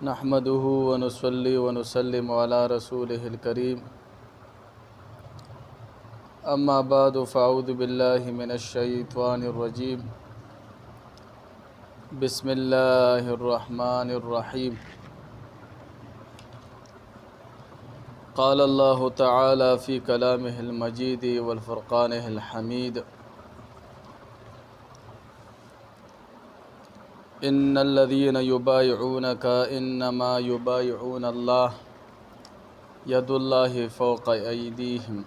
نحمده ونصلي ونسلم على رسوله الكريم أما بعد فأعوذ بالله من الشيطان الرجيم بسم الله الرحمن الرحيم قال الله تعالى في كلامه المجيد والفرقانه الحميد إن الذين يبايعونك إنما يبايعون الله يد الله فوق أيديهم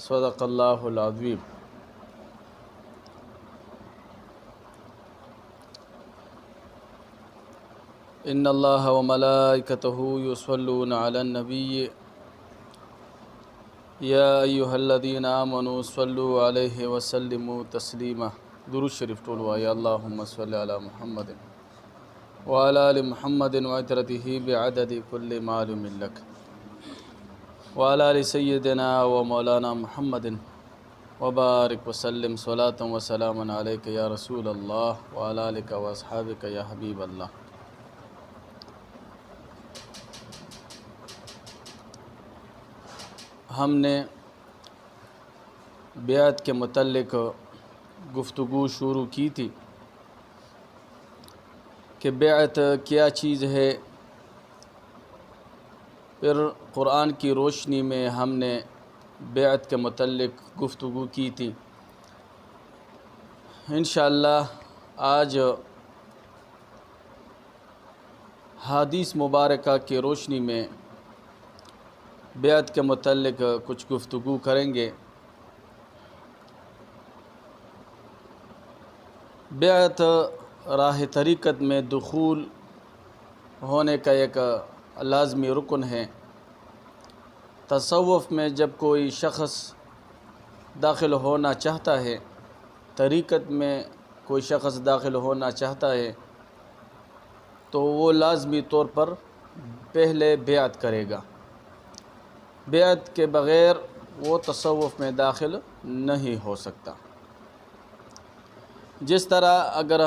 صدق الله العظيم. إن الله وملائكته يصلون على النبي يا أيها الذين آمنوا صلوا عليه وسلموا تسليما. درود شریف ٹولوا یا اللهم صل على محمد وعلى آل محمد وعترته بعدد كل معلوم لك وعلى آل سيدنا ومولانا محمد وبارك وسلم صلاة وسلام عليك يا رسول الله وعلى آلك وأصحابك يا حبيب الله. ہم نے بیعت کے متعلق گفتگو شروع کی تھی کہ بیعت کیا چیز ہے. پھر قرآن کی روشنی میں ہم نے بیعت کے متعلق گفتگو کی تھی. انشاءاللہ آج حدیث مبارکہ کی روشنی میں بیعت کے متعلق کچھ گفتگو کریں گے. بیعت راہ طریقت میں دخول ہونے کا ایک لازمی رکن ہے. تصوف میں جب کوئی شخص داخل ہونا چاہتا ہے، طریقت میں کوئی شخص داخل ہونا چاہتا ہے تو وہ لازمی طور پر پہلے بیعت کرے گا. بیعت کے بغیر وہ تصوف میں داخل نہیں ہو سکتا. جس طرح اگر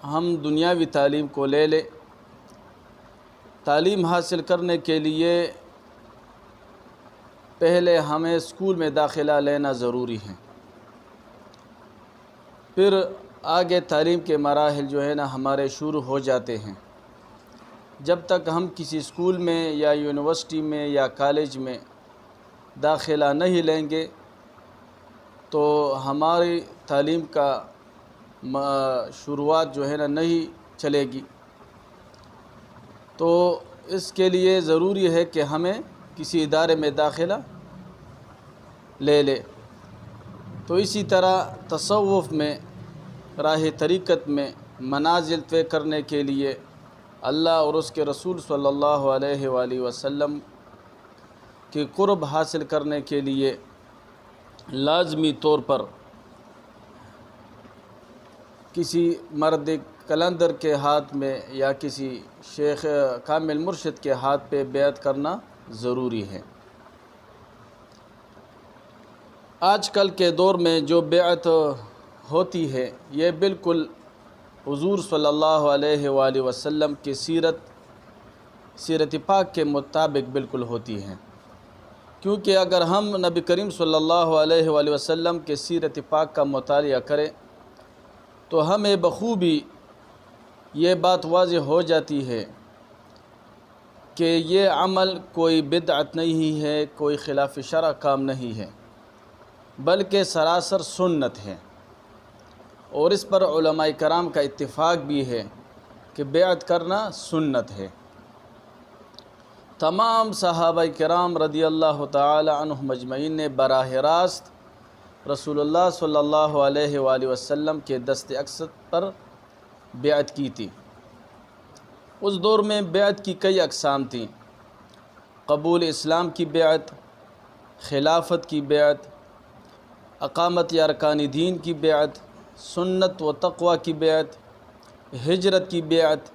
ہم دنیاوی تعلیم کو لے لیں، تعلیم حاصل کرنے کے لیے پہلے ہمیں اسکول میں داخلہ لینا ضروری ہے. پھر آگے تعلیم کے مراحل جو ہے نا ہمارے شروع ہو جاتے ہیں. جب تک ہم کسی اسکول میں یا یونیورسٹی میں یا کالج میں داخلہ نہیں لیں گے تو ہماری تعلیم کا شروعات جو ہے نا نہیں چلے گی. تو اس کے لیے ضروری ہے کہ ہمیں کسی ادارے میں داخلہ لے لے. تو اسی طرح تصوف میں راہ طریقت میں منازل طے کرنے کے لیے اللہ اور اس کے رسول صلی اللہ علیہ وآلہ وسلم کی قرب حاصل کرنے کے لیے لازمی طور پر کسی مرد کلندر کے ہاتھ میں یا کسی شیخ کامل مرشد کے ہاتھ پہ بیعت کرنا ضروری ہے. آج کل کے دور میں جو بیعت ہوتی ہے یہ بالکل حضور صلی اللہ علیہ وآلہ وسلم کی سیرت پاک کے مطابق بالکل ہوتی ہے. کیونکہ اگر ہم نبی کریم صلی اللہ علیہ وآلہ وسلم کے سیرت پاک کا مطالعہ کریں تو ہمیں بخوبی یہ بات واضح ہو جاتی ہے کہ یہ عمل کوئی بدعت نہیں ہے، کوئی خلاف شرع کام نہیں ہے، بلکہ سراسر سنت ہے. اور اس پر علماء کرام کا اتفاق بھی ہے کہ بیعت کرنا سنت ہے. تمام صحابہ کرام رضی اللہ تعالی عنہم اجمعین نے براہ راست رسول اللہ صلی اللہ علیہ وآلہ وسلم کے دست اقدس پر بیعت کی تھی. اس دور میں بیعت کی کئی اقسام تھیں: قبول اسلام کی بیعت، خلافت کی بیعت، اقامت ارکان دین کی بیعت، سنت و تقوی کی بیعت، ہجرت کی بیعت،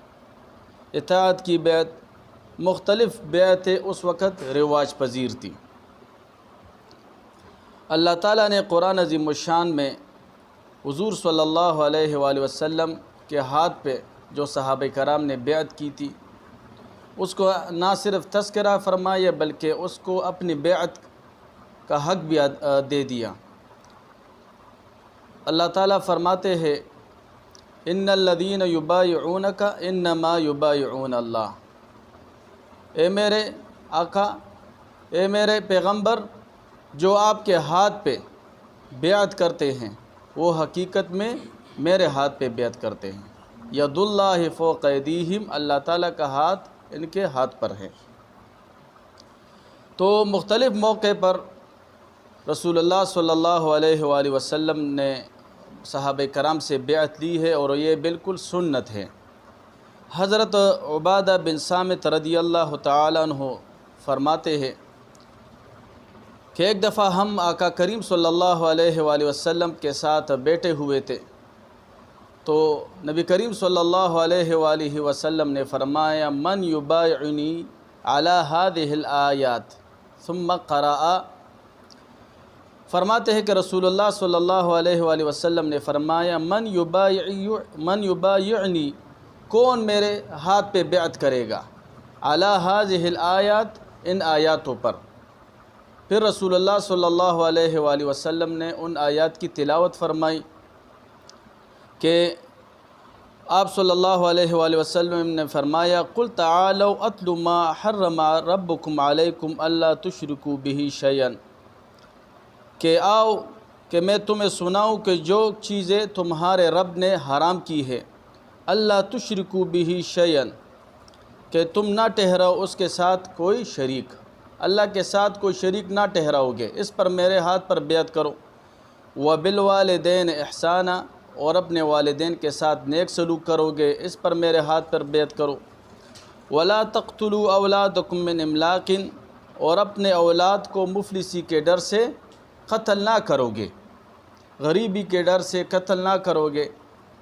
اطاعت کی بیعت. مختلف بیعتیں اس وقت رواج پذیر تھیں. اللہ تعالیٰ نے قرآن عظیم الشان میں حضور صلی اللہ علیہ وآلہ وسلم کے ہاتھ پہ جو صحابہ کرام نے بیعت کی تھی، اس کو نہ صرف تذکرہ فرمایا بلکہ اس کو اپنی بیعت کا حق بھی دے دیا۔ اللہ تعالیٰ فرماتے ہیں ان الذین یبایعونک انما یبایعون اللہ، اے میرے آقا، اے میرے پیغمبر، جو آپ کے ہاتھ پہ بیعت کرتے ہیں وہ حقیقت میں میرے ہاتھ پہ بیعت کرتے ہیں۔ ید اللہ فوق ایدیہم، اللہ تعالیٰ کا ہاتھ ان کے ہاتھ پر ہے۔ تو مختلف موقع پر رسول اللہ صلی اللہ علیہ وآلہ وسلم نے صحابہ کرام سے بیعت لی ہے، اور یہ بالکل سنت ہے۔ حضرت عبادہ بن صامت رضی اللہ تعالیٰ عنہ فرماتے ہیں کہ ایک دفعہ ہم آقا کریم صلی اللہ علیہ وآلہ وسلم کے ساتھ بیٹھے ہوئے تھے، تو نبی کریم صلی اللہ علیہ وآلہ وسلم نے فرمایا من یبایعنی علی هذه الآیات ثم قرأ، فرماتے ہیں کہ رسول اللہ صلی اللہ علیہ وآلہ وسلم نے فرمایا من یبایعنی، کون میرے ہاتھ پہ بیعت کرے گا، علی هذه الآیات، ان آیاتوں پر۔ پھر رسول اللہ صلی اللہ علیہ وآلہ وسلم نے ان آیات کی تلاوت فرمائی کہ آپ صلی اللہ علیہ وآلہ وسلم نے فرمایا قل تعالوا اتل ما حرم ربکم علیکم الا تشرکوا بہ شیئا، کہ آؤ کہ میں تمہیں سناؤں کہ جو چیزیں تمہارے رب نے حرام کی ہے، اللہ تشرکوا بہ شیئا، کہ تم نہ ٹھہراؤ اس کے ساتھ کوئی شریک، اللہ کے ساتھ کوئی شریک نہ ٹھہراؤ گے، اس پر میرے ہاتھ پر بیعت کرو۔ وبالوالدین احسانا، اور اپنے والدین کے ساتھ نیک سلوک کرو گے، اس پر میرے ہاتھ پر بیعت کرو۔ ولا تقتلوا اولادکم من املاق، اور اپنے اولاد کو مفلسی کے ڈر سے قتل نہ کرو گے، غریبی کے ڈر سے قتل نہ کرو گے،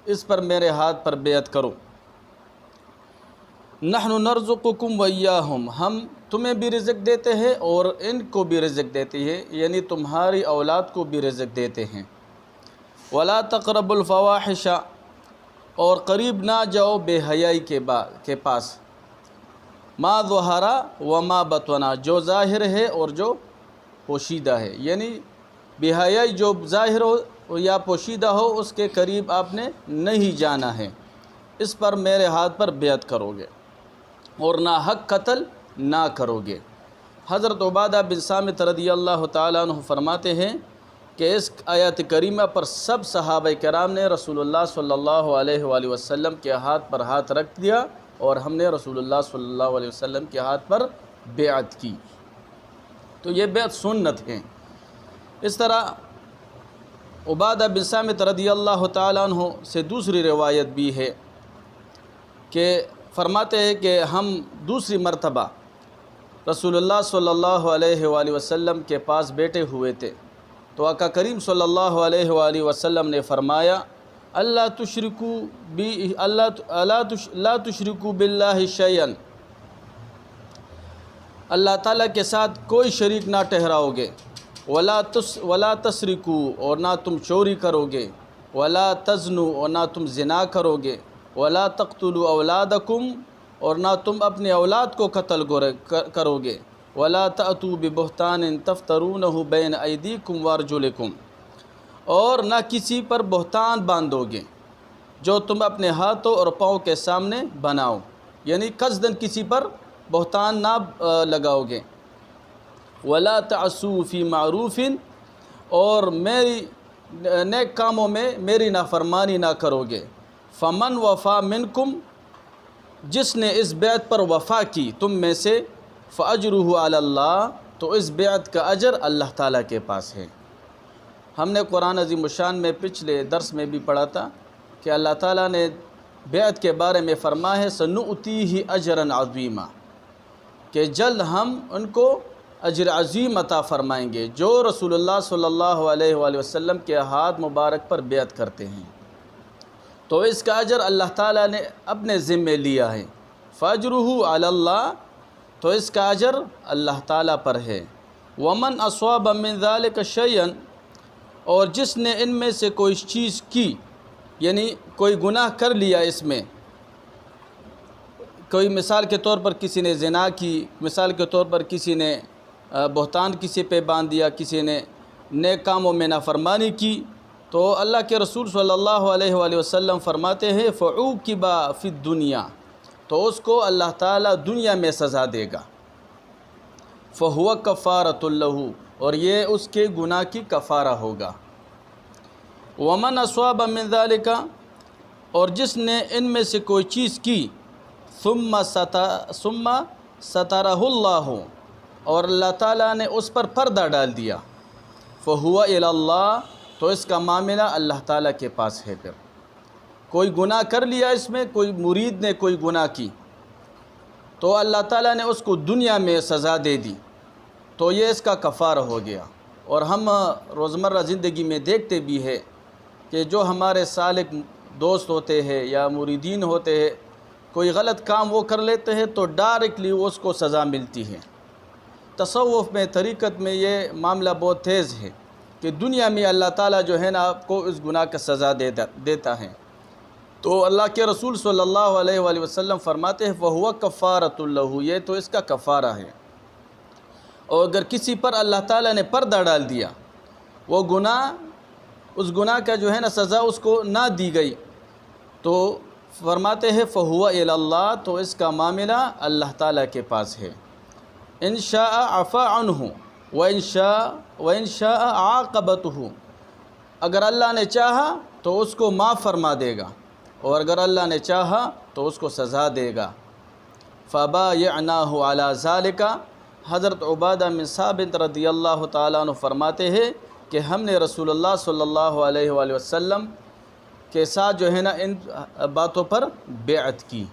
اس پر میرے ہاتھ پر بیعت کرو۔ نحن نرزقکم وایاہم، ہم تمہیں بھی رزق دیتے ہیں اور ان کو بھی رزق دیتے ہیں، یعنی تمہاری اولاد کو بھی رزق دیتے ہیں۔ ولا تقربوا الفواحش، اور قریب نہ جاؤ بے حیائی کے پاس، ما ظہر و ما بطن، جو ظاہر ہے اور جو پوشیدہ ہے، یعنی بے حیائی جو ظاہر ہو یا پوشیدہ ہو اس کے قریب آپ نے نہیں جانا ہے، اس پر میرے ہاتھ پر بیعت کرو گے، اور نہ حق قتل نہ کرو گے۔ حضرت عبادہ بن صامت رضی اللہ تعالیٰ عنہ فرماتے ہیں کہ اس آیت کریمہ پر سب صحابہ کرام نے رسول اللہ صلی اللہ علیہ وآلہ وسلم کے ہاتھ پر ہاتھ رکھ دیا، اور ہم نے رسول اللہ صلی اللہ علیہ وسلم کے ہاتھ پر بیعت کی۔ تو یہ بیعت سنت ہے۔ اس طرح عبادہ بن صامت رضی اللہ تعالیٰ عنہ سے دوسری روایت بھی ہے کہ فرماتے ہیں کہ ہم دوسری مرتبہ رسول اللہ صلی اللہ علیہ وآلہ وسلم کے پاس بیٹھے ہوئے تھے، تو آقا کریم صلی اللہ علیہ وآلہ وسلم نے فرمایا لا تشرکوا باللہ شیئا، اللہ تعالیٰ کے ساتھ کوئی شریک نہ ٹھہراؤ گے، ولا تسرکوا، اور نہ تم چوری کرو گے، ولا تزنوا، اور نہ تم زنا کرو گے، ولا تقتلوا اولادکم، اور نہ تم اپنے اولاد کو قتل کرو گے، ولا تأتوا ببہتان تفترونہ بین ایدیکم وارجلکم، اور نہ کسی پر بہتان باندھو گے جو تم اپنے ہاتھوں اور پاؤں کے سامنے بناؤ، یعنی قصداً کسی پر بہتان نہ لگاؤ گے۔ ولا تعصوا فی معروف، اور میری نیک کاموں میں میری نافرمانی نہ کرو گے۔ فمن وفا منکم، جس نے اس بیعت پر وفا کی تم میں سے، فاجرہ علی اللہ، تو اس بیعت کا اجر اللہ تعالیٰ کے پاس ہے۔ ہم نے قرآن عظیم الشان میں پچھلے درس میں بھی پڑھا تھا کہ اللہ تعالیٰ نے بیعت کے بارے میں فرمایا ہے سنؤتیہ اجرا عظیما، کہ جلد ہم ان کو اجر عظیم عطا فرمائیں گے جو رسول اللہ صلی اللہ علیہ وآلہ وسلم کے ہاتھ مبارک پر بیعت کرتے ہیں، تو اس کا اجر اللہ تعالیٰ نے اپنے ذمے لیا ہے۔ فاجرہ علی اللہ، تو اس کا اجر اللہ تعالیٰ پر ہے۔ ومن اصاب من ذلک شیئا، اور جس نے ان میں سے کوئی چیز کی، یعنی کوئی گناہ کر لیا اس میں، کوئی مثال کے طور پر کسی نے زنا کی، مثال کے طور پر کسی نے بہتان کسی پہ باندھ دیا، کسی نے نیک کاموں میں نافرمانی کی، تو اللہ کے رسول صلی اللہ علیہ وآلہ وسلم فرماتے ہیں فعوقب فی الدنیا، تو اس کو اللہ تعالیٰ دنیا میں سزا دے گا، فہو کفارۃ لہ، اور یہ اس کے گناہ کی کفارہ ہوگا، ومن اصاب من ذلک، اور جس نے ان میں سے کوئی چیز کی، ثم سترہ اللہ، اور اللہ تعالیٰ نے اس پر پردہ ڈال دیا، فہو الی اللہ، تو اس کا معاملہ اللہ تعالیٰ کے پاس ہے۔ پھر کوئی گناہ کر لیا، اس میں کوئی مرید نے کوئی گناہ کی، تو اللہ تعالیٰ نے اس کو دنیا میں سزا دے دی، تو یہ اس کا کفارہ ہو گیا۔ اور ہم روزمرہ زندگی میں دیکھتے بھی ہے کہ جو ہمارے سالک دوست ہوتے ہیں یا مریدین ہوتے ہیں، کوئی غلط کام وہ کر لیتے ہیں تو ڈائریکٹلی اس کو سزا ملتی ہے۔ تصوف میں، طریقت میں یہ معاملہ بہت تیز ہے کہ دنیا میں اللہ تعالیٰ جو ہے نا آپ کو اس گناہ کا سزا دیتا ہے۔ تو اللہ کے رسول صلی اللہ علیہ وآلہ وسلم فرماتے ہیں فَهُوَ كَفَّارَةٌ لَهُ، یہ تو اس کا کفارہ ہے۔ اور اگر کسی پر اللہ تعالیٰ نے پردہ ڈال دیا، وہ گناہ، اس گناہ کا جو ہے نا سزا اس کو نہ دی گئی، تو فرماتے ہیں فَهُوَ إِلَى اللَّهِ، تو اس کا معاملہ اللہ تعالیٰ کے پاس ہے۔ ان شاء عفا عنہ وإن شاء عاقبته، اگر اللہ نے چاہا تو اس کو معاف فرما دے گا، اور اگر اللہ نے چاہا تو اس کو سزا دے گا۔ فبايعناه على ذلك، حضرت عبادہ بن ثابت رضی اللہ تعالیٰ عنہ فرماتے ہیں کہ ہم نے رسول اللہ صلی اللہ علیہ وآلہ وسلم کے ساتھ جو ہے نا ان باتوں پر بیعت کی۔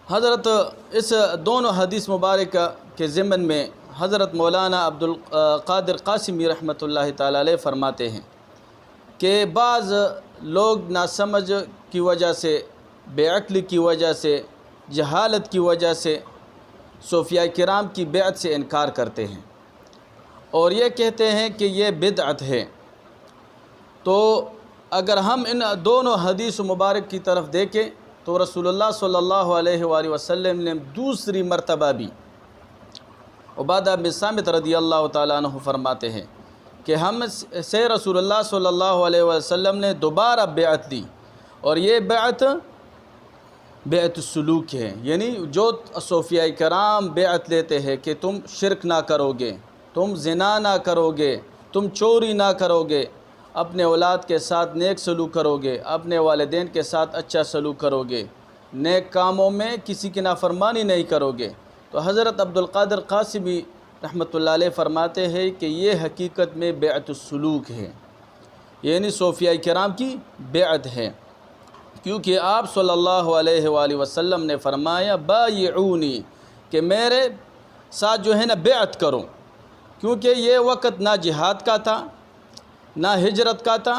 حضرت اس دونوں حدیث مبارکہ کے ضمن میں حضرت مولانا عبد القادر قاسمی رحمۃ اللہ تعالیٰ علیہ فرماتے ہیں کہ بعض لوگ ناسمجھ کی وجہ سے، بے عقلی کی وجہ سے، جہالت کی وجہ سے صوفیاء کرام کی بیعت سے انکار کرتے ہیں، اور یہ کہتے ہیں کہ یہ بدعت ہے۔ تو اگر ہم ان دونوں حدیث مبارک کی طرف دیکھیں تو رسول اللہ صلی اللہ علیہ وآلہ وسلم نے دوسری مرتبہ بھی، عبادہ بن صامت رضی اللہ تعالیٰ عنہ فرماتے ہیں کہ ہم سے رسول اللہ صلی اللہ علیہ وسلم نے دوبارہ بیعت دی، اور یہ بیعت السلوک ہے، یعنی جو صوفیاء کرام بیعت لیتے ہیں کہ تم شرک نہ کرو گے، تم زنا نہ کرو گے، تم چوری نہ کرو گے، اپنے اولاد کے ساتھ نیک سلوک کرو گے، اپنے والدین کے ساتھ اچھا سلوک کرو گے، نیک کاموں میں کسی کی نافرمانی نہیں کرو گے، تو حضرت عبد القادر قاسمی رحمۃ اللہ علیہ فرماتے ہیں کہ یہ حقیقت میں بیعت السلوک ہے، یعنی صوفیاء کرام کی بیعت ہے، کیونکہ آپ صلی اللہ علیہ وآلہ وسلم نے فرمایا بایعونی، کہ میرے ساتھ جو ہے نا بیعت کرو، کیونکہ یہ وقت نہ جہاد کا تھا نہ ہجرت کا تھا۔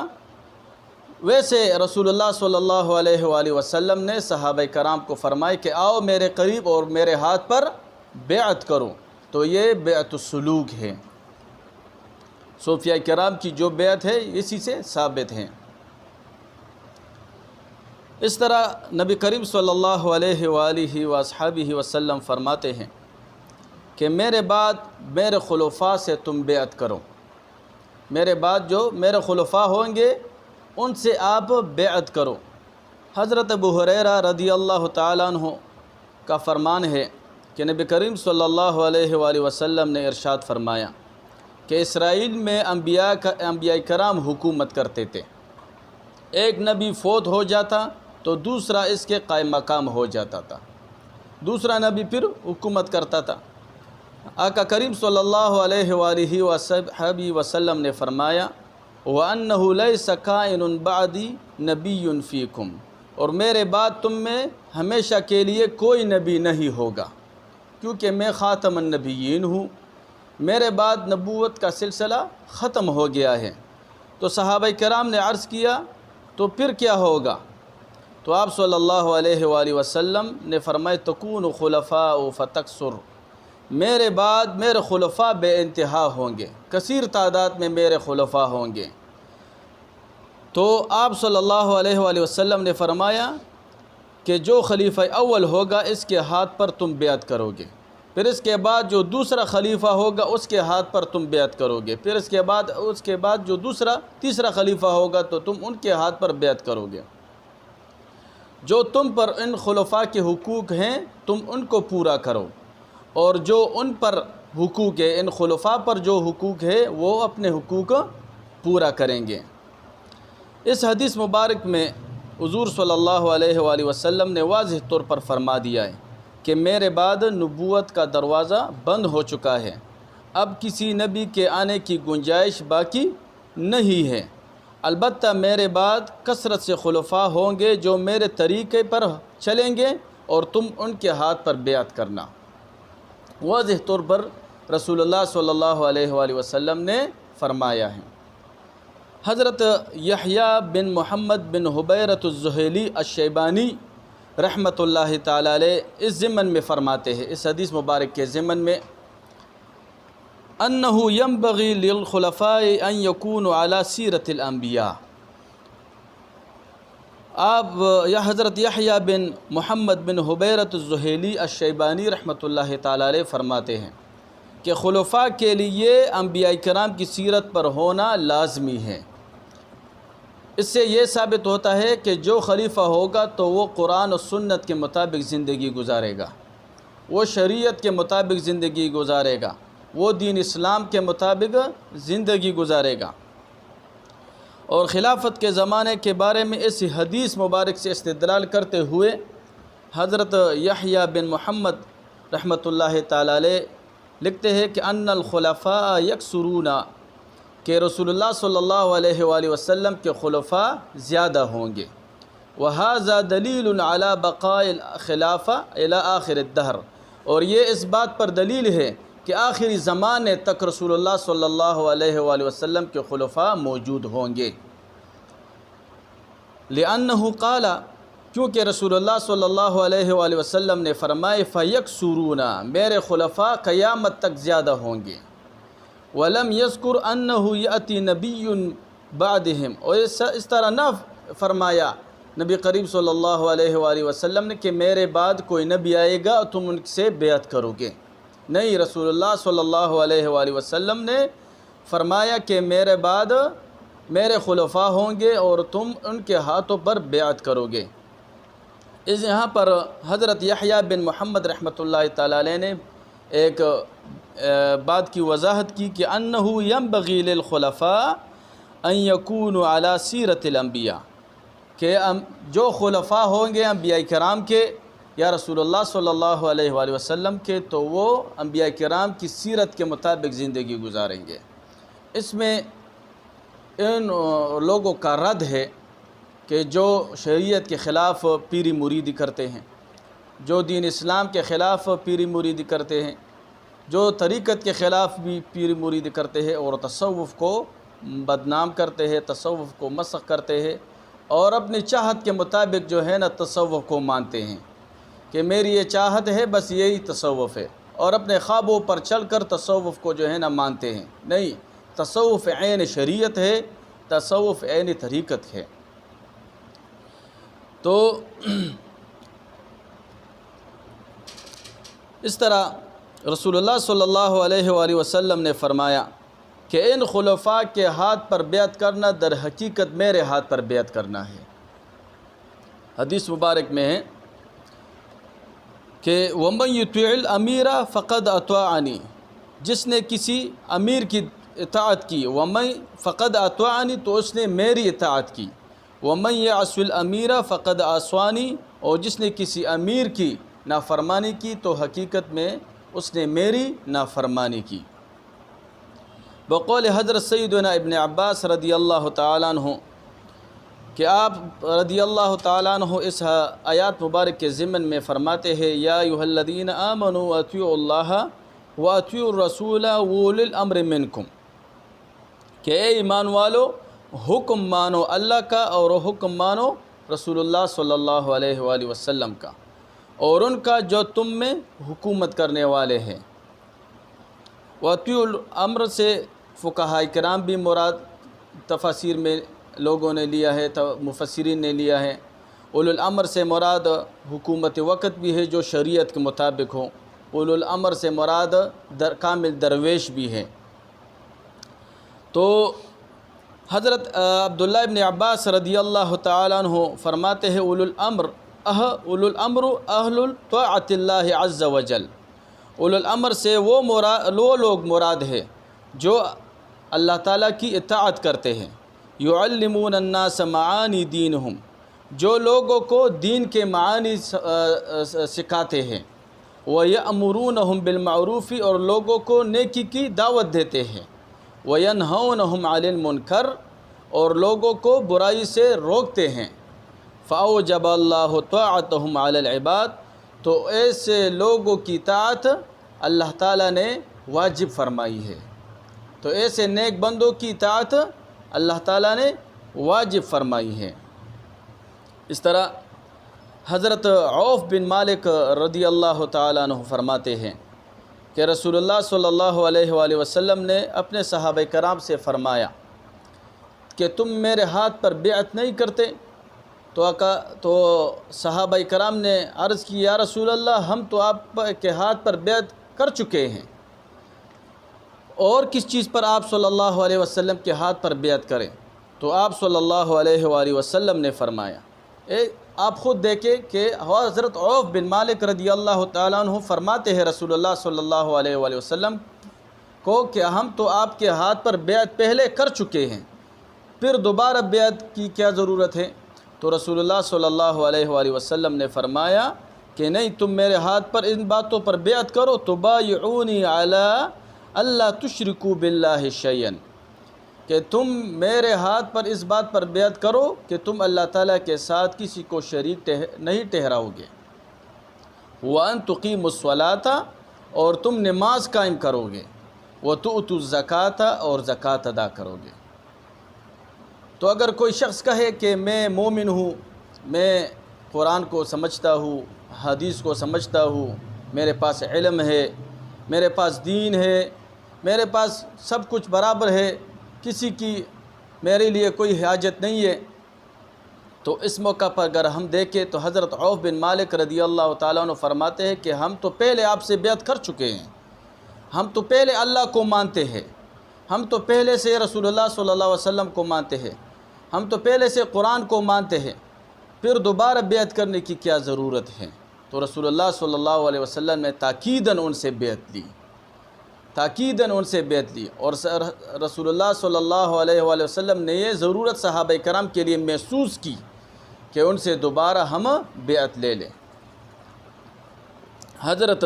ویسے رسول اللہ صلی اللہ علیہ وآلہ وسلم نے صحابہ کرام کو فرمایا کہ آؤ میرے قریب اور میرے ہاتھ پر بیعت کرو، تو یہ بیعت السلوک ہے۔ صوفیاء کرام کی جو بیعت ہے اسی سے ثابت ہے۔ اس طرح نبی کریم صلی اللہ علیہ وآلہ وصحبہ وسلم فرماتے ہیں کہ میرے بعد میرے خلفاء سے تم بیعت کرو، میرے بعد جو میرے خلفاء ہوں گے ان سے آپ بیعت کرو۔ حضرت ابو ہریرہ رضی اللہ تعالیٰ عنہ کا فرمان ہے کہ نبی کریم صلی اللہ علیہ وآلہ وسلم نے ارشاد فرمایا کہ اسرائیل میں انبیاء کرام حکومت کرتے تھے، ایک نبی فوت ہو جاتا تو دوسرا اس کے قائم مقام ہو جاتا تھا، دوسرا نبی پھر حکومت کرتا تھا۔ آقا کریم صلی اللہ علیہ وآلہ وصحبہ وسلم نے فرمایا وَأَنَّهُ لَيْسَ كَائِنٌ بَعْدِي نَبِيٌّ فِيكُمْ، اور میرے بعد تم میں ہمیشہ کے لیے کوئی نبی نہیں ہوگا، کیونکہ میں خاتم النبیین ہوں، میرے بعد نبوت کا سلسلہ ختم ہو گیا ہے۔ تو صحابہ کرام نے عرض کیا تو پھر کیا ہوگا؟ تو آپ صلی اللہ علیہ وآلہ وسلم نے فرمایا تکون خلفاء فتکثر، میرے بعد میرے خلفاء بے انتہا ہوں گے، کثیر تعداد میں میرے خلفاء ہوں گے۔ تو آپ صلی اللہ علیہ وآلہ وسلم نے فرمایا کہ جو خلیفہ اول ہوگا اس کے ہاتھ پر تم بیعت کرو گے، پھر اس کے بعد جو دوسرا خلیفہ ہوگا اس کے ہاتھ پر تم بیعت کرو گے، پھر اس کے بعد جو تیسرا خلیفہ ہوگا تو تم ان کے ہاتھ پر بیعت کرو گے۔ جو تم پر ان خلفاء کے حقوق ہیں تم ان کو پورا کرو، اور جو ان پر حقوق ہے، ان خلفاء پر جو حقوق ہے وہ اپنے حقوق پورا کریں گے۔ اس حدیث مبارک میں حضور صلی اللہ علیہ وآلہ وسلم نے واضح طور پر فرما دیا ہے کہ میرے بعد نبوت کا دروازہ بند ہو چکا ہے، اب کسی نبی کے آنے کی گنجائش باقی نہیں ہے، البتہ میرے بعد کثرت سے خلفاء ہوں گے جو میرے طریقے پر چلیں گے اور تم ان کے ہاتھ پر بیعت کرنا۔ واضح طور پر رسول اللہ صلی اللہ علیہ وآلہ وسلم نے فرمایا ہے۔ حضرت یحییٰ بن محمد بن حبیرۃ الزہیلی الشیبانی رحمۃ اللہ تعالی علیہ اس ضمن میں فرماتے ہیں، اس حدیث مبارک کے ضمن میں، انہ ینبغی للخلفاء ان یکونوا علی سیرۃ الانبیاء۔ حضرت یحییٰ بن محمد بن حبیرۃ الزہیلی الشیبانی رحمۃ اللہ تعالی علیہ فرماتے ہیں کہ خلفاء کے لیے انبیاء کرام کی سیرت پر ہونا لازمی ہے۔ اس سے یہ ثابت ہوتا ہے کہ جو خلیفہ ہوگا تو وہ قرآن و سنت کے مطابق زندگی گزارے گا، وہ شریعت کے مطابق زندگی گزارے گا، وہ دین اسلام کے مطابق زندگی گزارے گا۔ اور خلافت کے زمانے کے بارے میں اس حدیث مبارک سے استدلال کرتے ہوئے حضرت یحییٰ بن محمد رحمۃ اللہ تعالی علیہ لکھتے ہیں کہ ان الخلفاء یکثرون، کہ رسول اللہ صلی اللہ علیہ وآلہ وسلم کے خلفاء زیادہ ہوں گے، وَهَذَا دَلِيلٌ عَلَى بَقَاءِ الْخِلَافَةِ إِلَى آخِرِ الدَّهْرِ، اور یہ اس بات پر دلیل ہے کہ آخری زمانے تک رسول اللہ صلی اللہ علیہ وآلہ وسلم کے خلفاء موجود ہوں گے۔ لِأَنَّهُ قَالَ، کیونکہ رسول اللہ صلی اللہ علیہ وآلہ وسلم نے فرمائے فَيَكْسُرُونَ، میرے خلفاء قیامت تک زیادہ ہوں گے، وَلَمْ يَذْكُرْ أَنَّهُ يَأْتِي نَبِيٌّ بَعْدِهِمْ، اور اس طرح نہ فرمایا نبی قریب صلی اللہ علیہ وآلہ وسلم نے کہ میرے بعد کوئی نبی آئے گا تم ان سے بیعت کرو گے، نہیں، رسول اللہ صلی اللہ علیہ وآلہ وسلم نے فرمایا کہ میرے بعد میرے خلفاء ہوں گے اور تم ان کے ہاتھوں پر بیعت کرو گے۔ یہاں پر حضرت یحییٰ بن محمد رحمۃ اللہ تعالی علیہ نے ایک بات کی وضاحت کی کہ انہ ینبغی للخلفاء ان یکونوا علی سیرۃ الانبیاء، کہ جو خلفاء ہوں گے انبیاء کرام کے یا رسول اللہ صلی اللہ علیہ وآلہ وسلم کے، تو وہ انبیاء کرام کی سیرت کے مطابق زندگی گزاریں گے۔ اس میں ان لوگوں کا رد ہے کہ جو شریعت کے خلاف پیری مریدی کرتے ہیں، جو دین اسلام کے خلاف پیری مریدی کرتے ہیں، جو طریقت کے خلاف بھی پیری مریدی کرتے ہیں اور تصوف کو بدنام کرتے ہیں، تصوف کو مسخ کرتے ہیں اور اپنی چاہت کے مطابق جو ہے نا تصوف کو مانتے ہیں کہ میری یہ چاہت ہے بس یہی تصوف ہے، اور اپنے خوابوں پر چل کر تصوف کو جو ہے نا مانتے ہیں۔ نہیں، تصوف عین شریعت ہے، تصوف عین طریقت ہے۔ تو اس طرح رسول اللہ صلی اللہ علیہ وآلہ وسلم نے فرمایا کہ ان خلفاء کے ہاتھ پر بیعت کرنا در حقیقت میرے ہاتھ پر بیعت کرنا ہے۔ حدیث مبارک میں ہے کہ وَمَن يُطِعِ الْأَمِيرَ فَقَدْ أَطَاعَنِي، جس نے کسی امیر کی اطاعت کی، وَمَن فَقَدْ أَطَاعَنِي، تو اس نے میری اطاعت کی، وَمَن يَعْصِ الْأَمِيرَ فَقَدْ عَصَانِي، اور جس نے کسی امیر کی نافرمانی کی تو حقیقت میں اس نے میری نافرمانی کی۔ بقول حضرت سیدنا ابن عباس رضی اللہ تعالیٰ عنہ کہ آپ رضی اللہ تعالیٰ عنہ اس آیات مبارک کے ضمن میں فرماتے ہیں یا ایھا الذین آمنوا اطیعوا اللہ واطیعوا الرسول واولی الامر منکم، کہ اے ایمان والو حکم مانو اللہ کا اور حکم مانو رسول اللہ صلی اللہ علیہ وآلہ وسلم کا اور ان کا جو تم میں حکومت کرنے والے ہیں۔ واطیعوا الامر سے فقہاء کرام بھی مراد تفاسیر میں لوگوں نے لیا ہے، مفسرین نے لیا ہے، اولو الامر سے مراد حکومت وقت بھی ہے جو شریعت کے مطابق ہو، اولو الامر سے مراد کامل درویش بھی ہے۔ تو حضرت عبداللہ ابن عباس رضی اللہ تعالیٰ عنہ فرماتے ہیں اولو الامر اہل طاعت اللہ عز وجل، اولو الامر سے وہ لوگ مراد ہے جو اللہ تعالیٰ کی اطاعت کرتے ہیں، یعلمون الناس معانی دینہم، جو لوگوں کو دین کے معانی سکھاتے ہیں، وَيَأْمُرُونَهُمْ بِالْمَعْرُوفِ، اور لوگوں کو نیکی کی دعوت دیتے ہیں، وَيَنْهَوْنَهُمْ عَنِ الْمُنْكَرِ، اور لوگوں کو برائی سے روکتے ہیں۔ فَأَوْجَبَ اللَّهُ طَاعَتَهُمْ عَلَى الْعِبَادِ، تو ایسے لوگوں کی طاعت اللہ تعالیٰ نے واجب فرمائی ہے، تو ایسے نیک بندوں کی اطاعت اللہ تعالیٰ نے واجب فرمائی ہے۔ اس طرح حضرت عوف بن مالک رضی اللہ تعالیٰ عنہ فرماتے ہیں کہ رسول اللہ صلی اللہ علیہ وآلہ وسلم نے اپنے صحابہ کرام سے فرمایا کہ تم میرے ہاتھ پر بیعت نہیں کرتے؟ تو صحابہ کرام نے عرض کی یا رسول اللہ، ہم تو آپ کے ہاتھ پر بیعت کر چکے ہیں، اور کس چیز پر آپ صلی اللہ علیہ وسلم کے ہاتھ پر بیعت کریں؟ تو آپ صلی اللہ علیہ وآلہ وسلم نے فرمایا، آپ خود دیکھیں کہ حضرت عوف بن مالک رضی اللہ تعالیٰ عنہ فرماتے ہیں رسول اللہ صلی اللہ علیہ وآلہ وسلم کو کہ ہم تو آپ کے ہاتھ پر بیعت پہلے کر چکے ہیں، پھر دوبارہ بیعت کی کیا ضرورت ہے؟ تو رسول اللہ صلی اللہ علیہ وآلہ وسلم نے فرمایا کہ نہیں، تم میرے ہاتھ پر ان باتوں پر بیعت کرو، تبایعونی علی اللہ تشرکوا باللہ شیئا، کہ تم میرے ہاتھ پر اس بات پر بیعت کرو کہ تم اللہ تعالیٰ کے ساتھ کسی کو شریک نہیں ٹھہراؤ گے، وَأَن تُقِیمُوا الصَّلَاةَ، اور تم نماز قائم کرو گے، وَتُؤْتُوا الزَّکَاةَ، اور زکوٰۃ ادا کرو گے۔ تو اگر کوئی شخص کہے کہ میں مومن ہوں، میں قرآن کو سمجھتا ہوں، حدیث کو سمجھتا ہوں، میرے پاس علم ہے، میرے پاس دین ہے، میرے پاس سب کچھ برابر ہے، کسی کی میرے لیے کوئی حاجت نہیں ہے، تو اس موقع پر اگر ہم دیکھیں تو حضرت عوف بن مالک رضی اللہ تعالیٰ عنہ فرماتے ہیں کہ ہم تو پہلے آپ سے بیعت کر چکے ہیں، ہم تو پہلے اللہ کو مانتے ہیں، ہم تو پہلے سے رسول اللہ صلی اللہ علیہ وسلم کو مانتے ہیں، ہم تو پہلے سے قرآن کو مانتے ہیں، پھر دوبارہ بیعت کرنے کی کیا ضرورت ہے؟ تو رسول اللہ صلی اللہ علیہ وسلم نے تاکیداً ان سے بیعت لی، تاکیداً ان سے بیعت لی، اور رسول اللہ صلی اللہ علیہ وآلہ وسلم نے یہ ضرورت صحابہ کرام کے لیے محسوس کی کہ ان سے دوبارہ ہم بیعت لے لیں۔ حضرت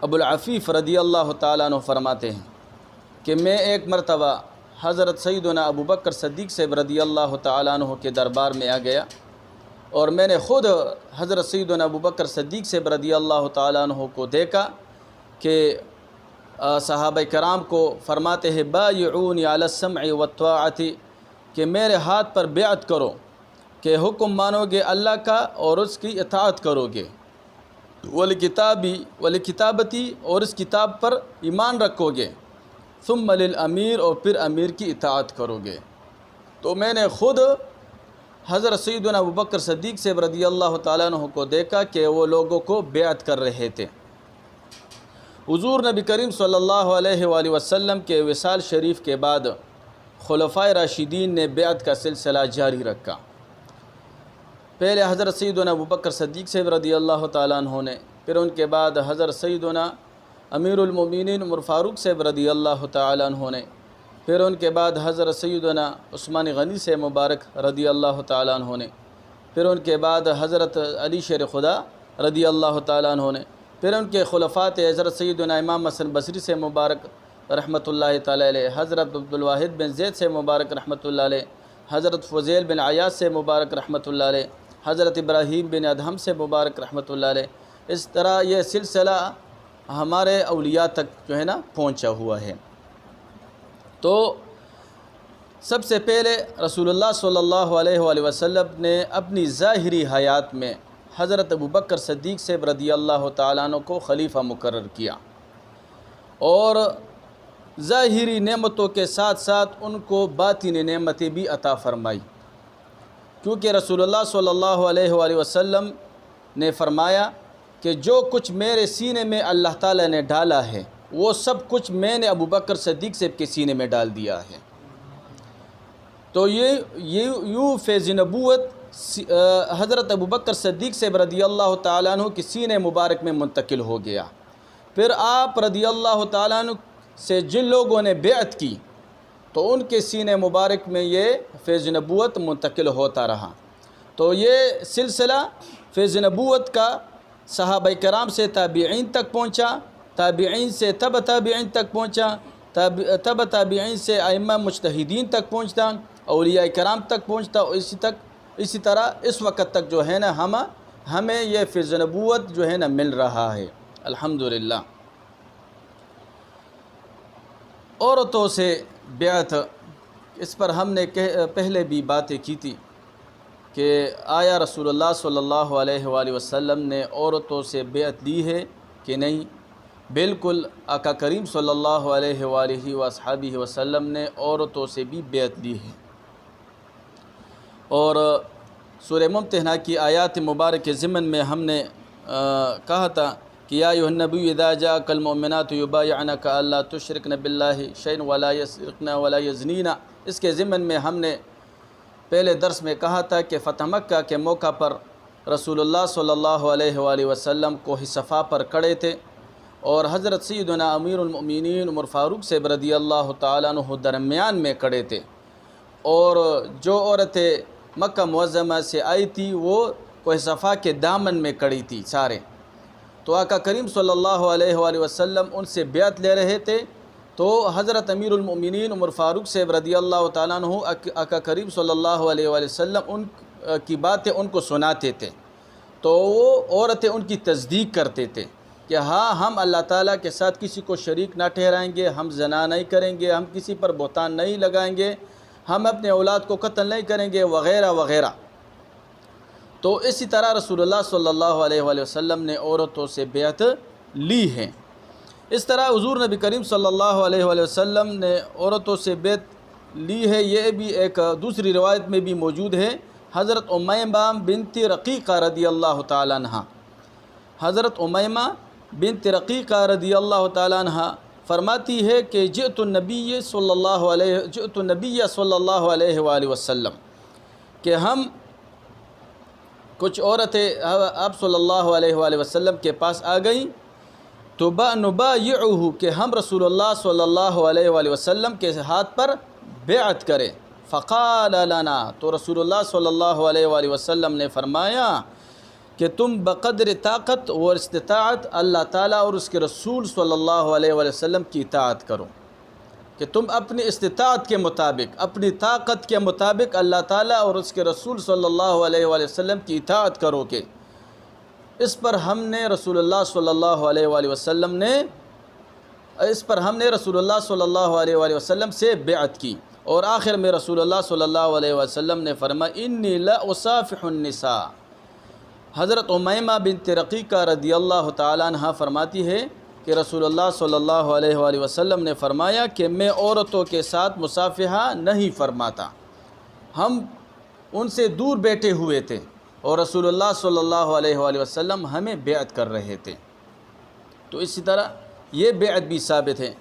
ابو العفیف رضی اللہ تعالیٰ عنہ فرماتے ہیں کہ میں ایک مرتبہ حضرت سیدنا ابو بکر صدیق صاحب رضی اللہ تعالیٰ عنہ کے دربار میں آ گیا، اور میں نے خود حضرت سیدنا ابو بکر صدیق صاحب رضی اللہ تعالیٰ عنہ کو دیکھا کہ صحابہ کرام کو فرماتے ہیں بایعونی علی السمع والطاعۃ، کہ میرے ہاتھ پر بیعت کرو کہ حکم مانو گے اللہ کا اور اس کی اطاعت کرو گے، ولکتابتی، اور اس کتاب پر ایمان رکھو گے، ثم للامیر، اور پھر امیر کی اطاعت کرو گے۔ تو میں نے خود حضرت سیدنا ابو بکر صدیق صاحب رضی اللہ تعالیٰ عنہ کو دیکھا کہ وہ لوگوں کو بیعت کر رہے تھے۔ حضور نبی کریم صلی اللہ علیہ وآلہ وسلم کے وصال شریف کے بعد خلفائے راشدین نے بیعت کا سلسلہ جاری رکھا۔ پہلے حضرت سیدنا ابو بکر صدیق صاحب رضی اللہ تعالیٰ عنہ نے، پھر ان کے بعد حضرت سیدنا امیر المومنین عمر فاروق صاحب رضی اللہ تعالیٰ عنہ نے، پھر ان کے بعد حضرت سیدنا عثمان غنی سے مبارک رضی اللہ تعالیٰ عنہ نے، پھر ان کے بعد حضرت علی شیر خدا رضی اللہ تعالیٰ عنہ نے، پھر ان کے خلفات حضرت سیدنا امام حسن بصری سے مبارک رحمۃ اللہ تعالیٰ علیہ، حضرت عبدالواحد بن زید سے مبارک رحمۃ اللہ علیہ، حضرت فضیل بن عیاض سے مبارک رحمۃ اللہ علیہ، حضرت ابراہیم بن ادہم سے مبارک رحمۃ اللہ علیہ۔ اس طرح یہ سلسلہ ہمارے اولیاء تک جو ہے نا پہنچا ہوا ہے۔ تو سب سے پہلے رسول اللہ صلی اللہ علیہ وآلہ وسلم نے اپنی ظاہری حیات میں حضرت ابو بکر صدیق صاحب رضی اللہ تعالیٰ عنہ کو خلیفہ مقرر کیا، اور ظاہری نعمتوں کے ساتھ ساتھ ان کو باطنی نعمتیں بھی عطا فرمائی۔ کیونکہ رسول اللہ صلی اللہ علیہ وآلہ وسلم نے فرمایا کہ جو کچھ میرے سینے میں اللہ تعالیٰ نے ڈالا ہے وہ سب کچھ میں نے ابو بکر صدیق صاحب کے سینے میں ڈال دیا ہے۔ تو یوں فیض نبوت حضرت ابو بکر صدیق صاحب رضی اللہ تعالیٰ عنہ کی سینے مبارک میں منتقل ہو گیا۔ پھر آپ رضی اللہ تعالیٰ عنہ سے جن لوگوں نے بیعت کی تو ان کے سینے مبارک میں یہ فیض نبوت منتقل ہوتا رہا۔ تو یہ سلسلہ فیض نبوت کا صحابہ کرام سے تابعین تک پہنچا، تابعین سے تبع تابعین تک پہنچا، تبع تابعین سے ائمہ مجتہدین تک پہنچتا، اولیاء کرام تک پہنچتا، اور اسی طرح اس وقت تک جو ہے نا ہمیں یہ فیض نبوت جو ہے نا مل رہا ہے الحمدللہ۔ عورتوں سے بیعت، اس پر ہم نے پہلے بھی باتیں کی تھی کہ آیا رسول اللہ صلی اللہ علیہ وآلہ وسلم نے عورتوں سے بیعت لی ہے کہ نہیں؟ بالکل آقا کریم صلی اللہ علیہ وآلہ وصحبہ وسلم نے عورتوں سے بھی بیعت لی ہے۔ اور سورہ ممتحنہ کی آیات مبارک ضمن میں ہم نے کہا تھا کہ یا ایھا النبی اذا جاءک المؤمنات یبایعنک الا تشرکن باللہ شیئا ولا یسرقن ولا یزنین۔ اس کے ضمن میں ہم نے پہلے درس میں کہا تھا کہ فتح مکہ کے موقع پر رسول اللہ صلی اللہ علیہ وآلہ وسلم کوہ صفا پر کھڑے تھے اور حضرت سیدنا امیر المؤمنین عمر فاروق صاحب رضی اللہ تعالیٰ عنہ درمیان میں کھڑے تھے، اور جو عورتیں مکہ معظمہ سے آئی تھی وہ کوہ صفا کے دامن میں کھڑی تھی سارے۔ تو آقا کریم صلی اللہ علیہ وآلہ وسلم ان سے بیعت لے رہے تھے، تو حضرت امیر المؤمنین عمر فاروق صاحب رضی اللہ تعالیٰ عنہ آقا کریم صلی اللہ علیہ وآلہ وسلم ان کی باتیں ان کو سناتے تھے، تو وہ عورتیں ان کی تصدیق کرتے تھے کہ ہاں ہم اللہ تعالیٰ کے ساتھ کسی کو شریک نہ ٹھہرائیں گے، ہم زنا نہیں کریں گے، ہم کسی پر بہتان نہیں لگائیں گے، ہم اپنے اولاد کو قتل نہیں کریں گے وغیرہ وغیرہ۔ تو اسی طرح رسول اللہ صلی اللہ علیہ وآلہ وسلم نے عورتوں سے بیعت لی ہے۔ اس طرح حضور نبی کریم صلی اللہ علیہ وآلہ وسلم نے عورتوں سے بیعت لی ہے، یہ بھی ایک دوسری روایت میں بھی موجود ہے۔ حضرت امیمہ بنت رقیقہ رضی اللہ تعالیٰ عنہ، حضرت امیمہ بنت رقیقہ رضی اللہ تعالیٰ عنہ فرماتی ہے کہ جئت النبی صلی اللہ علیہ وآلہ وسلم، کہ ہم کچھ عورتیں آپ صلی اللہ علیہ وآلہ وسلم کے پاس آ گئیں، تو نبایعہ، کہ ہم رسول اللہ صلی اللہ علیہ وآلہ وسلم کے ہاتھ پر بیعت کریں۔ فقال لنا، تو رسول اللہ صلی اللہ علیہ وآلہ وسلم نے فرمایا کہ تم بقدر طاقت و استطاعت اللہ تعالیٰ اور اس کے رسول صلی اللہ علیہ وآلہ وسلم کی اطاعت کرو، کہ تم اپنی استطاعت کے مطابق، اپنی طاقت کے مطابق اللہ تعالیٰ اور اس کے رسول صلی اللہ علیہ وآلہ وسلم کی اطاعت کرو گے۔ اس پر ہم نے رسول اللہ صلی اللہ علیہ وآلہ وسلم سے بیعت کی، اور آخر میں رسول اللہ صلی اللہ علیہ وسلم نے فرمایا انی لا اصافح النساء۔ حضرت امیمہ بنت رقیقہ رضی اللہ تعالیٰ عنہ فرماتی ہے کہ رسول اللہ صلی اللہ علیہ وآلہ وسلم نے فرمایا کہ میں عورتوں کے ساتھ مصافحہ نہیں فرماتا، ہم ان سے دور بیٹھے ہوئے تھے اور رسول اللہ صلی اللہ علیہ وآلہ وسلم ہمیں بیعت کر رہے تھے۔ تو اسی طرح یہ بیعت بھی ثابت ہے،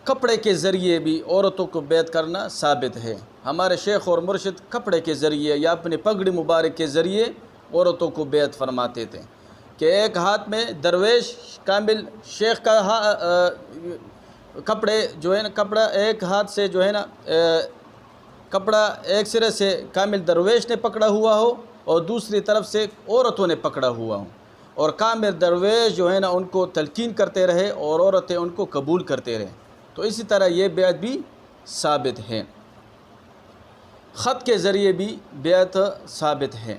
کپڑے کے ذریعے بھی عورتوں کو بیعت کرنا ثابت ہے۔ ہمارے شیخ اور مرشد کپڑے کے ذریعے یا اپنے پگڑی مبارک کے ذریعے عورتوں کو بیعت فرماتے تھے، کہ ایک ہاتھ میں درویش کامل شیخ کا کپڑے جو ہے نا، کپڑا ایک ہاتھ سے جو ہے نا کپڑا ایک سرے سے کامل درویش نے پکڑا ہوا ہو اور دوسری طرف سے عورتوں نے پکڑا ہوا ہو، اور کامل درویش جو ہے نا ان کو تلقین کرتے رہے اور عورتیں ان کو قبول کرتے رہے۔ تو اسی طرح یہ بیعت بھی ثابت ہے۔ خط کے ذریعے بھی بیعت ثابت ہے،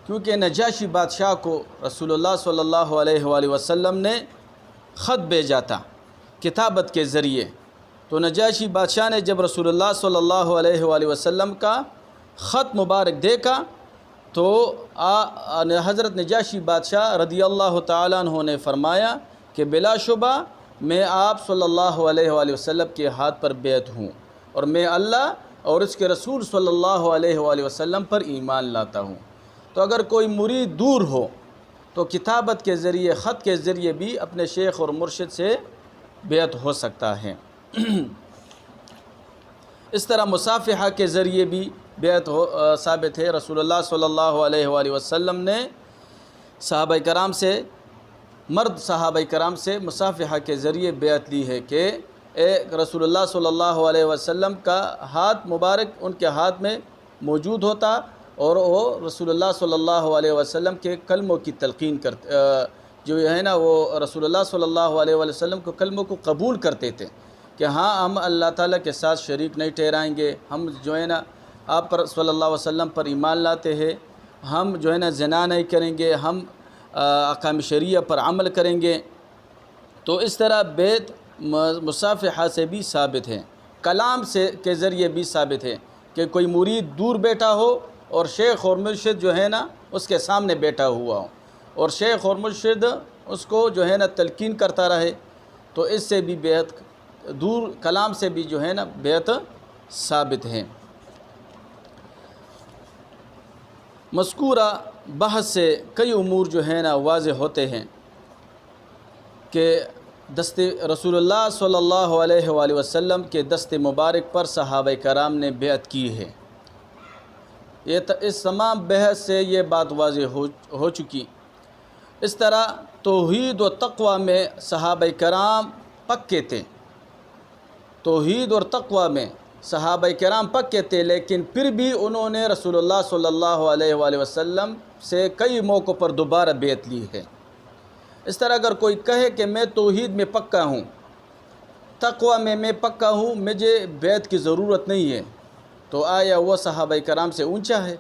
کیونکہ نجاشی بادشاہ کو رسول اللہ صلی اللہ علیہ وآلہ وسلم نے خط بھیجا تھا کتابت کے ذریعے۔ تو نجاشی بادشاہ نے جب رسول اللہ صلی اللہ علیہ وآلہ وسلم کا خط مبارک دیکھا تو حضرت نجاشی بادشاہ رضی اللہ تعالیٰ عنہ نے فرمایا کہ بلا شبہ میں آپ صلی اللہ علیہ وآلہ وسلم کے ہاتھ پر بیعت ہوں، اور میں اللہ اور اس کے رسول صلی اللہ علیہ وآلہ وسلم پر ایمان لاتا ہوں۔ تو اگر کوئی مرید دور ہو تو کتابت کے ذریعے، خط کے ذریعے بھی اپنے شیخ اور مرشد سے بیعت ہو سکتا ہے۔ اس طرح مصافحہ کے ذریعے بھی بیعت ثابت ہے۔ رسول اللہ صلی اللہ علیہ وآلہ وسلم نے صحابہ کرام سے، مرد صحابہ کرام سے مصافحہ کے ذریعے بیعت لی ہے کہ رسول اللہ صلی اللہ علیہ وسلم کا ہاتھ مبارک ان کے ہاتھ میں موجود ہوتا اور وہ رسول اللہ صلی اللہ علیہ وسلم کے کلموں کی تلقین کرتے، جو ہے نا وہ رسول اللہ صلی اللہ علیہ وسلم کو کلموں کو قبول کرتے تھے کہ ہاں ہم اللہ تعالیٰ کے ساتھ شریک نہیں ٹھہرائیں گے، ہم جو ہے نا آپ پر صلی اللہ علیہ وسلم پر ایمان لاتے ہیں، ہم جو ہے نا زنا نہیں کریں گے، ہم احکام شریعہ پر عمل کریں گے۔ تو اس طرح بیعت مصافحہ سے بھی ثابت ہے، کلام سے کے ذریعے بھی ثابت ہے کہ کوئی مرید دور بیٹھا ہو اور شیخ اور مرشد جو ہے نا اس کے سامنے بیٹھا ہوا ہو اور شیخ اور مرشد اس کو جو ہے نا تلقین کرتا رہے، تو اس سے بھی بیعت، دور کلام سے بھی جو ہے نا بیعت ثابت ہے۔ مذکورہ بحث سے کئی امور جو ہے نا واضح ہوتے ہیں کہ دست رسول اللہ صلی اللہ علیہ وآلہ وسلم کے دست مبارک پر صحابہ کرام نے بیعت کی ہے۔ اس تمام بحث سے یہ بات واضح ہو چکی۔ اس طرح توحید و تقوی میں صحابہ کرام پکے تھے، توحید اور تقوی میں صحابہ کرام پکے تھے، لیکن پھر بھی انہوں نے رسول اللہ صلی اللہ علیہ وآلہ وسلم سے کئی موقعوں پر دوبارہ بیعت لی ہے۔ اس طرح اگر کوئی کہے کہ میں توحید میں پکا ہوں، تقوی میں پکا ہوں، مجھے بیعت کی ضرورت نہیں ہے، تو آیا وہ صحابہ کرام سے اونچا ہے؟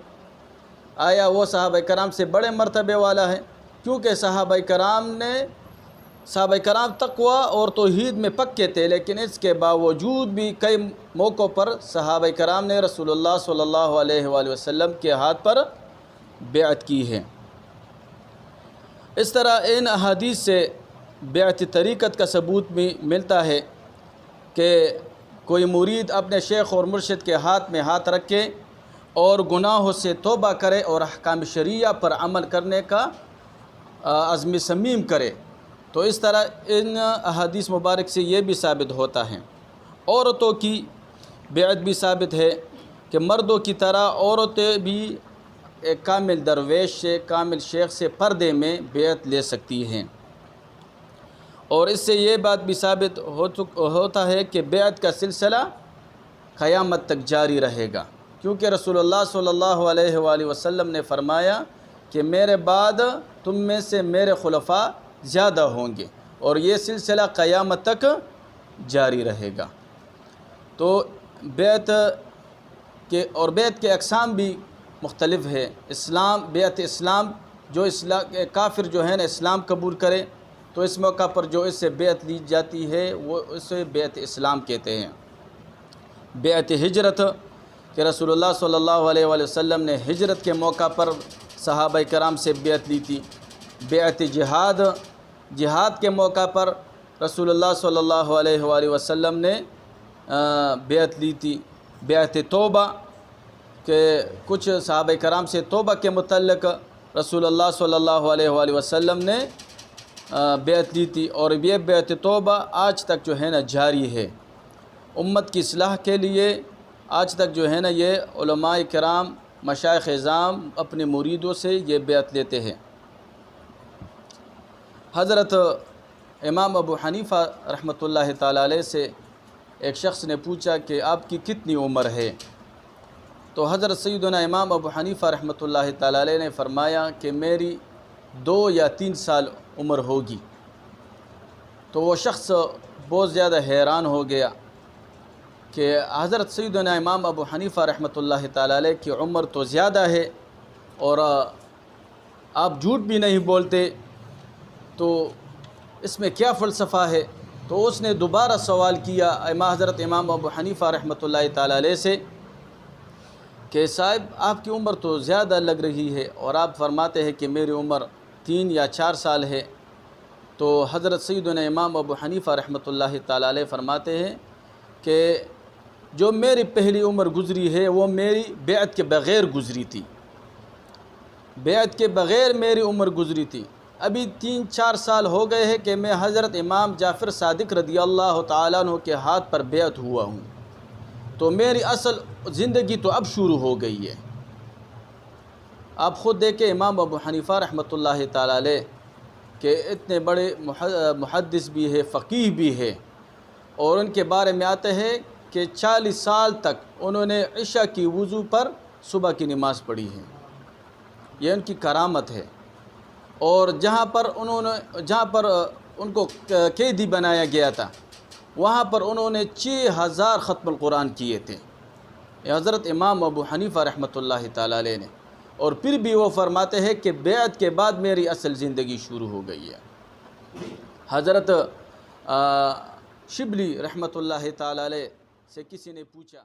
آیا وہ صحابہ کرام سے بڑے مرتبے والا ہے؟ کیونکہ صحابہ کرام تقوی اور توحید میں پکے تھے، لیکن اس کے باوجود بھی کئی موقعوں پر صحابہ کرام نے رسول اللہ صلی اللہ علیہ وآلہ وسلم کے ہاتھ پر بیعت کی ہے۔ اس طرح ان احادیث سے بیعت طریقت کا ثبوت بھی ملتا ہے کہ کوئی مرید اپنے شیخ اور مرشد کے ہاتھ میں ہاتھ رکھے اور گناہوں سے توبہ کرے اور احکام شریعہ پر عمل کرنے کا عزم صمیم کرے، تو اس طرح ان احادیث مبارک سے یہ بھی ثابت ہوتا ہے۔ عورتوں کی بیعت بھی ثابت ہے کہ مردوں کی طرح عورتیں بھی ایک کامل درویش سے، کامل شیخ سے پردے میں بیعت لے سکتی ہیں، اور اس سے یہ بات بھی ثابت ہوتا ہے کہ بیعت کا سلسلہ قیامت تک جاری رہے گا، کیونکہ رسول اللہ صلی اللہ علیہ وآلہ وسلم نے فرمایا کہ میرے بعد تم میں سے میرے خلفاء زیادہ ہوں گے اور یہ سلسلہ قیامت تک جاری رہے گا۔ تو بیعت کے اقسام بھی مختلف ہے۔ بیعت اسلام، جو کافر جو ہے نا اسلام قبول کرے تو اس موقع پر جو اس سے بیعت لی جاتی ہے وہ اسے بیعت اسلام کہتے ہیں۔ بیعت ہجرت کہ رسول اللہ صلی اللہ علیہ وآلہ وسلم نے ہجرت کے موقع پر صحابہ کرام سے بیعت لی تھی۔ بیعت جہاد کے موقع پر رسول اللہ صلی اللہ علیہ وآلہ وسلم نے بیعت لی تھی۔ بیعت توبہ کہ کچھ صحابہ کرام سے توبہ کے متعلق رسول اللہ صلی اللہ علیہ وآلہ وسلم نے بیعت لی تھی، اور یہ بیعت توبہ آج تک جو ہے نا جاری ہے۔ امت کی اصلاح کے لیے آج تک جو ہے نا یہ علماء کرام، مشائخ اعظام اپنے مریدوں سے یہ بیعت لیتے ہیں۔ حضرت امام ابو حنیفہ رحمۃ اللہ تعالیٰ علیہ سے ایک شخص نے پوچھا کہ آپ کی کتنی عمر ہے؟ تو حضرت سیدنا امام ابو حنیفہ رحمۃ اللہ تعالیٰ علیہ نے فرمایا کہ میری 2 یا 3 سال عمر ہوگی۔ تو وہ شخص بہت زیادہ حیران ہو گیا کہ حضرت سیدنا امام ابو حنیفہ رحمۃ اللہ تعالیٰ علیہ کی عمر تو زیادہ ہے اور آپ جھوٹ بھی نہیں بولتے، تو اس میں کیا فلسفہ ہے؟ تو اس نے دوبارہ سوال کیا حضرت امام ابو حنیفہ رحمۃ اللہ تعالیٰ علیہ سے کہ صاحب آپ کی عمر تو زیادہ لگ رہی ہے اور آپ فرماتے ہیں کہ میری عمر 3 یا 4 سال ہے۔ تو حضرت سیدنا امام ابو حنیفہ رحمۃ اللہ تعالیٰ علیہ فرماتے ہیں کہ جو میری پہلی عمر گزری ہے وہ میری بیعت کے بغیر گزری تھی، بیعت کے بغیر میری عمر گزری تھی۔ ابھی 3-4 سال ہو گئے ہیں کہ میں حضرت امام جعفر صادق رضی اللہ تعالیٰ عنہ کے ہاتھ پر بیعت ہوا ہوں، تو میری اصل زندگی تو اب شروع ہو گئی ہے۔ آپ خود دیکھیں امام ابو حنیفہ رحمۃ اللہ تعالیٰ علیہ کہ اتنے بڑے محدث بھی ہے، فقیہ بھی ہے، اور ان کے بارے میں آتے ہیں کہ 40 سال تک انہوں نے عشاء کی وضو پر صبح کی نماز پڑھی ہے، یہ ان کی کرامت ہے۔ اور جہاں پر ان کو قیدی بنایا گیا تھا، وہاں پر انہوں نے 6000 ختم القرآن کیے تھے، یہ حضرت امام ابو حنیفہ رحمۃ اللہ تعالیٰ علیہ نے، اور پھر بھی وہ فرماتے ہیں کہ بیعت کے بعد میری اصل زندگی شروع ہو گئی ہے۔ حضرت شبلی رحمۃ اللہ تعالیٰ علیہ سے کسی نے پوچھا